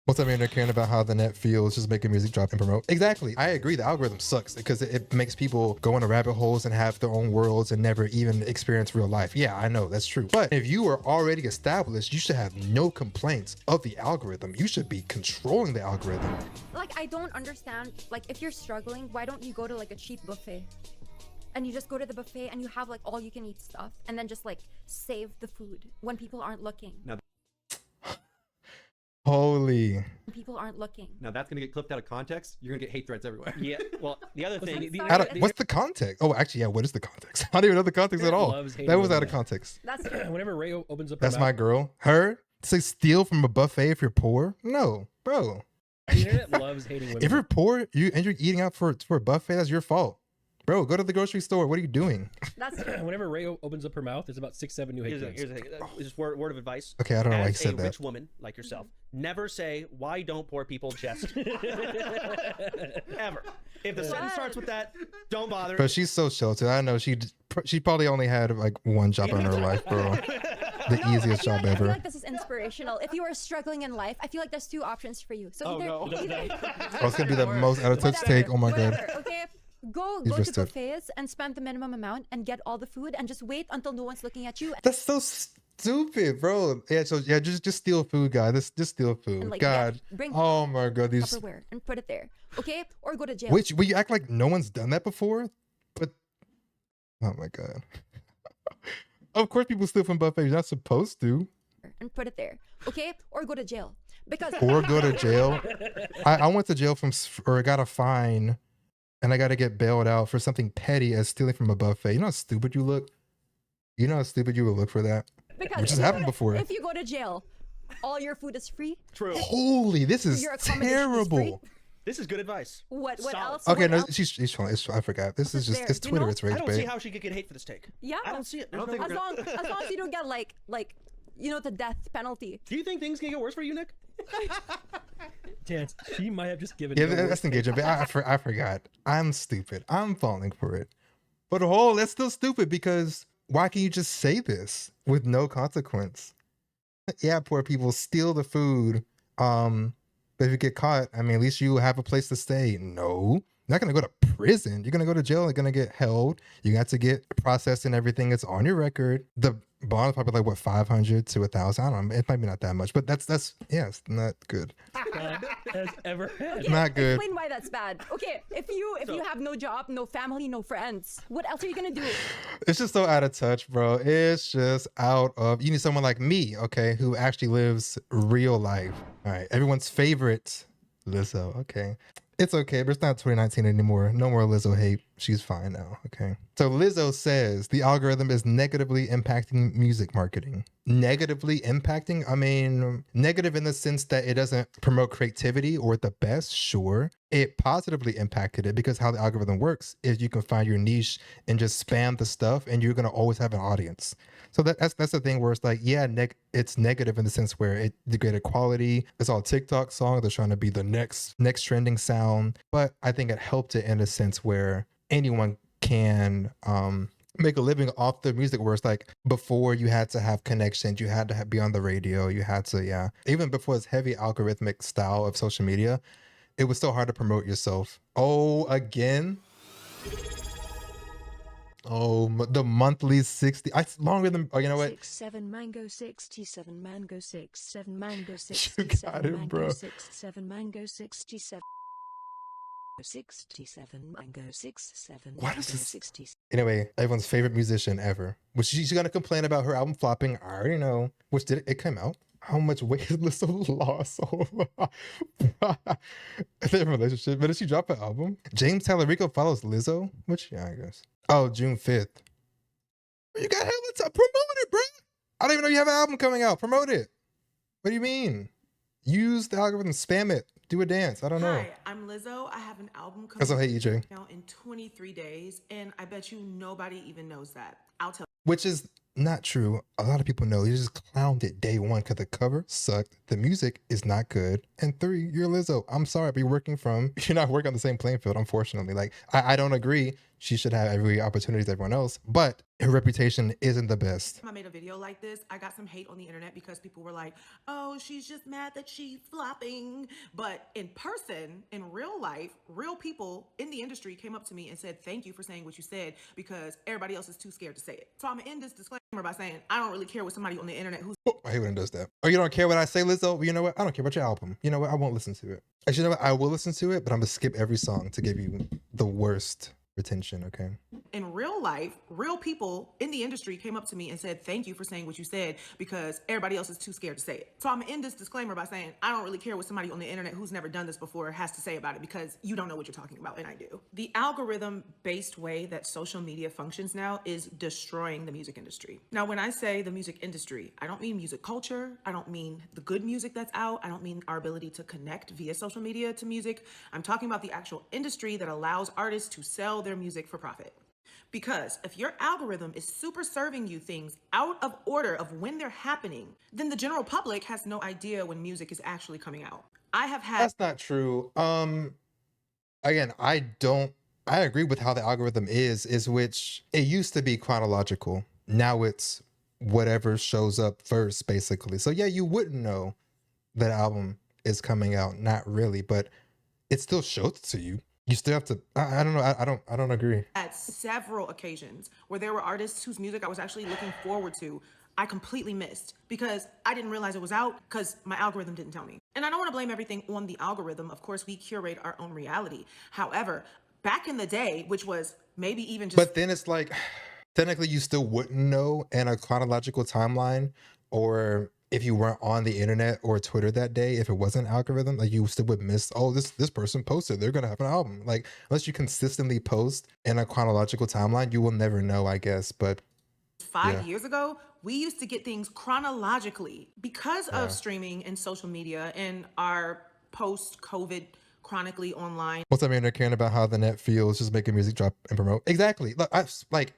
What's up, man? They're caring about how the net feels, just making music drop and promote. Exactly. I agree. The algorithm sucks because it makes people go into rabbit holes and have their own worlds and never even experience real life. Yeah, I know that's true. But if you are already established, you should have no complaints of the algorithm. You should be controlling the algorithm. Like, I don't understand. Like, if you're struggling, why don't you go to like a cheap buffet? And you just go to the buffet and you have like all you can eat stuff and then just like save the food when people aren't looking. Now, Holy. People aren't looking. now that's gonna get clipped out of context. You're gonna get hate threats everywhere. Yeah. Well, the other thing. What's the context? Oh, actually, yeah. What is the context? I don't even know the context at all. That was out of context. That's true. Whenever Ray opens up, That's my girl. Her say steal from a buffet if you're poor? No, bro. The internet loves hating women. If you're poor, and you're eating out for a buffet, that's your fault. Bro, go to the grocery store. What are you doing? That's true. Whenever Ray opens up her mouth, there's about 6-7 new hate Here's threads. the thing. Just word of advice. Okay, I don't know why he As a said that. rich woman like yourself, never say, "Why don't poor people just?" Ever. If the sentence starts with that, don't bother. But she's so sheltered. I know she probably only had like one job in her life, bro. The easiest job I feel ever. like this is inspirational. If you are struggling in life, I feel like there's two options for you. So either Oh, it's gonna be the most out of touch take. Oh my god. whatever, okay? Go He's to risted. buffets and spend the minimum amount and get all the food and just wait until no one's looking at you. That's so stupid, bro. Yeah, so yeah, just steal food, guys. Just steal food. And, like, God. bring Oh my god, these. Tupperware and put it there, okay? Or go to jail. Which you act like no one's done that before, but oh my god. Of course, people steal from buffets. You're not supposed to. And put it there, okay? Or go to jail because. Or go to jail. I went to jail or I got a fine, and I got to get bailed out for something petty as stealing from a buffet. You know how stupid you look. You know how stupid you would look for that. Because Which has if you happened go to- before. If you go to jail, all your food is free. True. Holy, this is Your accommodation is free. terrible. This is good advice. What Solid. else? Okay, what no, else? she's trying. I forgot. This is just there? it's You Twitter. know? It's I rage don't see bait. how she could get hate for this take. Yeah. I don't see it. As long as you don't get like the death penalty. Do you think things can get worse for you, Nick? Chance, she might have just given. Yeah, no that's engaging. But I forgot. I'm stupid. I'm falling for it. But that's still stupid because why can't you just say this with no consequence? Yeah, poor people steal the food. But if you get caught, I mean, at least you have a place to stay. No, you're not gonna go to prison. You're gonna go to jail. You're gonna get held. You got to get processed and everything. It's on your record. The bond is probably like what 500 to 1,000. I don't know. It might be not that much, but that's yeah, it's not good. has ever had. Okay, Not good. Explain why that's bad. Okay, if you have no job, no family, no friends, what else are you gonna do? It's just so out of touch, bro. It's just out of. You need someone like me, okay, who actually lives real life. All right, everyone's favorite Lizzo. Okay, it's okay, but it's not 2019 anymore. No more Lizzo hate. She's fine now. Okay. So Lizzo says the algorithm is negatively impacting music marketing. Negatively impacting? I mean, negative in the sense that it doesn't promote creativity or the best. Sure. It positively impacted it because how the algorithm works is you can find your niche and just spam the stuff and you're going to always have an audience. So that's the thing where it's like, yeah, it's negative in the sense where it degraded quality. It's all TikTok songs. They're trying to be the next trending sound. But I think it helped it in a sense where anyone can make a living off the music, where it's like before you had to have connections, you had to be on the radio, you had to, yeah. Even before this heavy algorithmic style of social media, it was so hard to promote yourself. Oh, again? Oh, the monthly 60. Longer than, oh, you know what? 67 mango 67 mango 67 mango You 67 got it, bro. mango 67 mango 67 67 mango 67 What mango is this? 67 Anyway, everyone's favorite musician ever. Which she's gonna complain about her album flopping. I already know. Which did it came out? How much weight has Lizzo lost? Their relationship. But did she drop an album? James Tallarico follows Lizzo? Which, yeah, I guess. Oh, June 5th. You got hella time. Promote it, bro. I don't even know you have an album coming out. Promote it. What do you mean? Use the algorithm, spam it, do a dance. I don't know. Hi, I'm Lizzo. I have an album That's coming all. Hey, EJ. out in 23 days, and I bet you nobody even knows that. I'll tell Which is not true. A lot of people know. You just clowned it day one because the cover sucked. The music is not good. And 3, you're Lizzo. I'm sorry, but you're not working on the same playing field, unfortunately. Like, I don't agree. She should have every opportunity as everyone else, but her reputation isn't the best. I made a video like this, I got some hate on the internet because people were like, oh, she's just mad that she's flopping. But in person, in real life, real people in the industry came up to me and said, thank you for saying what you said because everybody else is too scared to say it. So I'm gonna end this disclaimer by saying, I don't really care what somebody on the internet who's Oh, I hate when it does that. Oh, you don't care what I say, Lizzo? Well, you know what? I don't care about your album. You know what? I won't listen to it. Actually, you know what? I will listen to it, but I'm gonna skip every song to give you the worst retention, okay? in real life, real people in the industry came up to me and said, thank you for saying what you said because everybody else is too scared to say it. So I'm gonna end this disclaimer by saying, I don't really care what somebody on the internet who's never done this before has to say about it because you don't know what you're talking about, and I do. The algorithm-based way that social media functions now is destroying the music industry. Now, when I say the music industry, I don't mean music culture. I don't mean the good music that's out. I don't mean our ability to connect via social media to music. I'm talking about the actual industry that allows artists to sell their music for profit. Because if your algorithm is super serving you things out of order of when they're happening, then the general public has no idea when music is actually coming out. I have had— That's not true. Again, I agree with how the algorithm is which it used to be chronological. Now it's whatever shows up first, basically. So yeah, you wouldn't know that album is coming out. Not really, but it still shows it to you. You still have to. I don't know. I don't agree. At several occasions where there were artists whose music I was actually looking forward to, I completely missed because I didn't realize it was out because my algorithm didn't tell me. And I don't want to blame everything on the algorithm. Of course, we curate our own reality. However, back in the day, which was maybe even just— But then it's like, technically, you still wouldn't know in a chronological timeline, or if you weren't on the internet or Twitter that day, if it wasn't an algorithm, like you still would miss, oh, this person posted, they're gonna have an album. Like, unless you consistently post in a chronological timeline, you will never know, I guess. But 5 years ago, we used to get things chronologically because of streaming and social media and our post-COVID chronically online. what's up, man? They're caring about how the net feels, just making music drop and promote. Exactly. Look,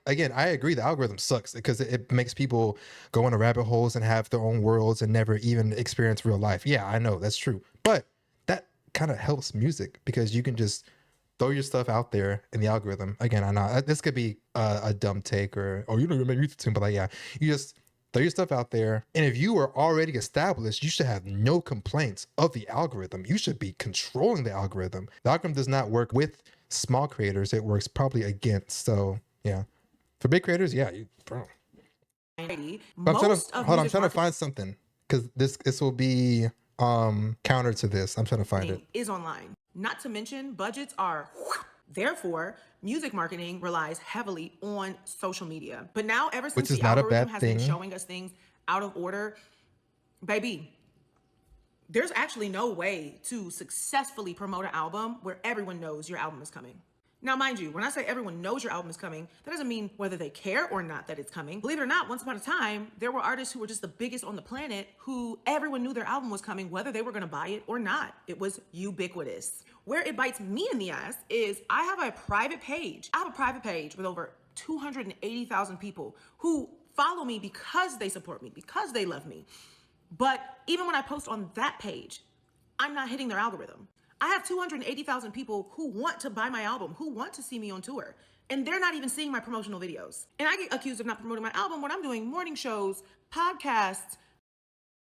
again, I agree. The algorithm sucks because it makes people go into rabbit holes and have their own worlds and never even experience real life. Yeah, I know that's true, but that kind of helps music because you can just throw your stuff out there in the algorithm. Again, I know this could be a dumb take or you don't even make music tune, but like, yeah, you just throw your stuff out there. And if you are already established, you should have no complaints of the algorithm. You should be controlling the algorithm. The algorithm does not work with small creators. It works probably against. So yeah, for big creators, yeah, bro. But I'm trying to find something because this will be counter to this. I'm trying to find it. Is online. Not to mention budgets are— therefore, music marketing relies heavily on social media. But now, ever since the algorithm has been showing us things out of order, baby, there's actually no way to successfully promote an album where everyone knows your album is coming. Now, mind you, when I say everyone knows your album is coming, that doesn't mean whether they care or not that it's coming. Believe it or not, once upon a time, there were artists who were just the biggest on the planet who everyone knew their album was coming, whether they were gonna buy it or not. It was ubiquitous. Where it bites me in the ass is I have a private page. I have a private page with over 280,000 people who follow me because they support me, because they love me. But even when I post on that page, I'm not hitting their algorithm. I have 280,000 people who want to buy my album, who want to see me on tour, and they're not even seeing my promotional videos. And I get accused of not promoting my album when I'm doing morning shows, podcasts,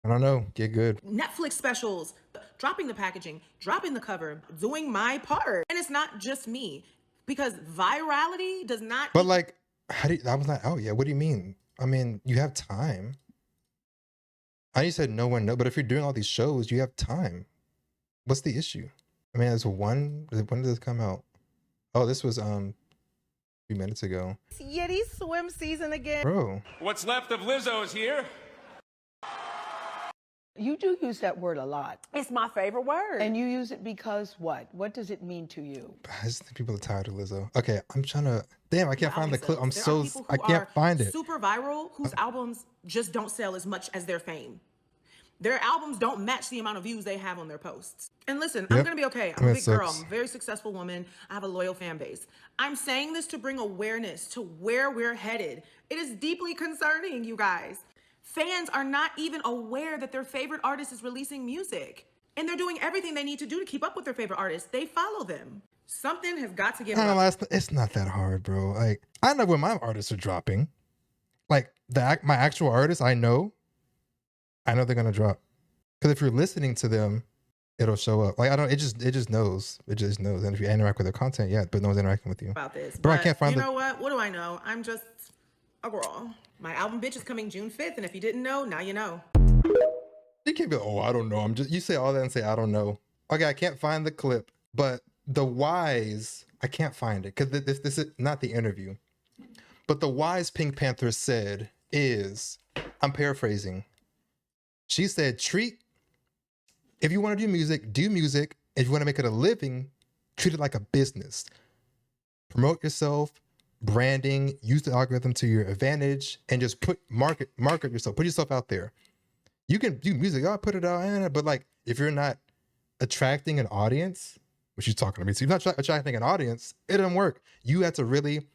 I don't know, get good. Netflix specials, dropping the packaging, dropping the cover, doing my part. And it's not just me, because virality does not— But like, that was not out yet. What do you mean? I mean, you have time. I said no one know, but if you're doing all these shows, you have time. What's the issue? I mean, when did this come out? Oh, this was 3 minutes ago. Yeti swim season again. Bro. What's left of Lizzo is here. You do use that word a lot. It's my favorite word. And you use it because what? What does it mean to you? I just think people are tired of Lizzo. Okay, I'm trying to. Damn, I can't find the clip. I can't are find it. Super viral, whose albums just don't sell as much as their fame. Their albums don't match the amount of views they have on their posts. And listen, I'm gonna be okay. I'm a big girl. I'm a very successful woman. I have a loyal fan base. I'm saying this to bring awareness to where we're headed. It is deeply concerning, you guys. Fans are not even aware that their favorite artist is releasing music. And they're doing everything they need to do to keep up with their favorite artists. They follow them. Something has got to give. It's not that hard, bro. Like, I know when my artists are dropping. Like my actual artists, I know they're gonna drop. Because if you're listening to them, it'll show up. Like it just knows. It just knows. And if you interact with their content, yeah, but no one's interacting with you. About this, bro, I can't find. You know what? What do I know? I'm just a girl. My album "Bitch" is coming June 5th, and if you didn't know, now you know. You can't be. Oh, I don't know. You say all that and say I don't know. Okay, I can't find the clip, but the wise, I can't find it because this is not the interview. But the wise Pink Panther said is, I'm paraphrasing. She said, if you want to do music, do music. If you want to make it a living, treat it like a business. Promote yourself, branding, use the algorithm to your advantage, and just market yourself. Put yourself out there. You can do music, I'll put it out, but like if you're not attracting an audience, which she's talking to me, so you're not attracting an audience, it doesn't work. You have to really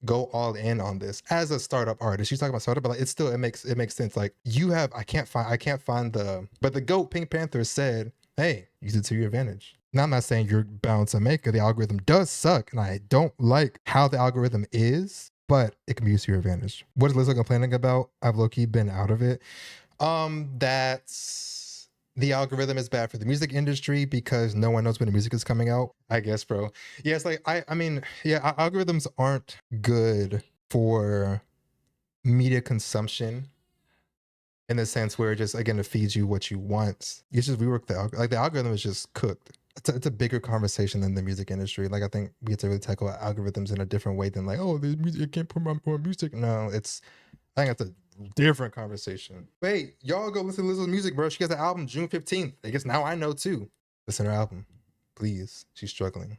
go all in on this as a startup artist. She's talking about startup, but like it makes sense. Like I can't find but the GOAT Pink Panther said, hey, use it to your advantage. Now I'm not saying you're bound to make it. The algorithm does suck, and I don't like how the algorithm is, but it can be used to your advantage. What is Lizzo complaining about? I've low-key been out of it. That's the algorithm is bad for the music industry because no one knows when the music is coming out, I guess, bro. Yeah, it's like, I mean, yeah, algorithms aren't good for media consumption in the sense where it just, again, it feeds you what you want. You just rework the algorithm is just cooked. It's a bigger conversation than the music industry. Like, I think we have to really tackle algorithms in a different way than like, oh, the music, I can't promote more music. No, I think that's a different conversation. Wait, y'all go listen to Lizzo's music, bro. She has an album June 15th. I guess now I know too. Listen to her album, please. She's struggling.